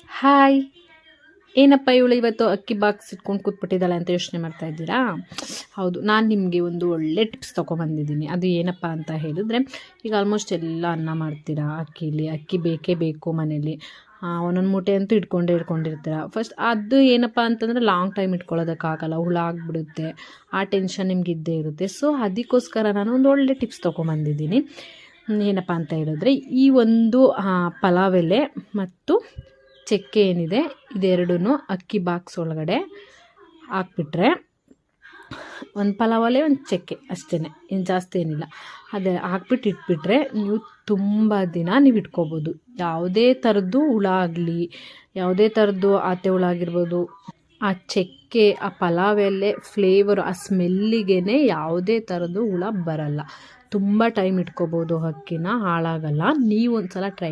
Hi, ಏನಪ್ಪ ಇವಳು ಇವತ್ತು ಅಕ್ಕಿ ಬಾಕ್ಸ್ ಇಟ್ಕೊಂಡು ಕೂತ್ಬಿಟ್ಟಿದ್ದಾಳೆ ಅಂತ ಯೋಚನೆ ಮಾಡ್ತಾ ಇದ್ದೀರಾ? ಹೌದು, ನಾನು ನಿಮಗೆ ಒಂದು ಒಳ್ಳೆ ಟಿಪ್ಸ್ ತೊಗೊಬಂದಿದ್ದೀನಿ. ಅದು ಏನಪ್ಪ ಅಂತ ಹೇಳಿದ್ರೆ, ಈಗ ಆಲ್ಮೋಸ್ಟ್ ಎಲ್ಲ ಅನ್ನ ಮಾಡ್ತೀರಾ ಅಕ್ಕಿಲಿ. ಅಕ್ಕಿ ಬೇಕೇ ಬೇಕು ಮನೇಲಿ. ಒಂದೊಂದು ಮೂಟೆ ಅಂತೂ ಇಟ್ಕೊಂಡಿರ್ತೀರ. ಫಸ್ಟ್ ಅದು ಏನಪ್ಪ ಅಂತಂದರೆ ಲಾಂಗ್ ಟೈಮ್ ಇಟ್ಕೊಳ್ಳೋದಕ್ಕಾಗಲ್ಲ, ಹುಳ ಆಗಿಬಿಡುತ್ತೆ. ಆ ಟೆನ್ಷನ್ ನಿಮ್ಗೆ ಇದ್ದೇ ಇರುತ್ತೆ. ಸೊ ಅದಕ್ಕೋಸ್ಕರ ನಾನು ಒಂದು ಒಳ್ಳೆ ಟಿಪ್ಸ್ ತೊಗೊಬಂದಿದ್ದೀನಿ. ಏನಪ್ಪ ಅಂತ ಹೇಳಿದ್ರೆ, ಈ ಒಂದು ಪಲಾವ್ ಎಲೆ ಮತ್ತು ಚಕ್ಕೆ ಏನಿದೆ ಇದೆರಡೂ ಅಕ್ಕಿ ಬಾಕ್ಸ್ ಒಳಗಡೆ ಹಾಕ್ಬಿಟ್ರೆ, ಒಂದು ಪಲಾವ್ ಎಲೆ ಒಂದು ಚಕ್ಕೆ ಅಷ್ಟೇ, ಇನ್ನು ಜಾಸ್ತಿ ಏನಿಲ್ಲ. ಅದೇ ಹಾಕ್ಬಿಟ್ಟು ಇಟ್ಬಿಟ್ರೆ ನೀವು ತುಂಬ ದಿನ ನೀವು ಇಟ್ಕೋಬೋದು. ಯಾವುದೇ ಥರದ್ದು ಹುಳ ಆಗಲಿ, ಯಾವುದೇ ಥರದ್ದು ಆತೆ ಹುಳ ಆಗಿರ್ಬೋದು, ಆ ಚಕ್ಕೆ, ಆ ಪಲಾವ್ ಎಲೆ ಫ್ಲೇವರು, ಆ ಸ್ಮೆಲ್ಲಿಗೆ ಯಾವುದೇ ಥರದ್ದು ಹುಳ ಬರಲ್ಲ. ತುಂಬ ಟೈಮ್ ಇಟ್ಕೋಬೋದು, ಅಕ್ಕಿನ ಹಾಳಾಗಲ್ಲ. ನೀವು ಒಂದು ಸಲ ಟ್ರೈ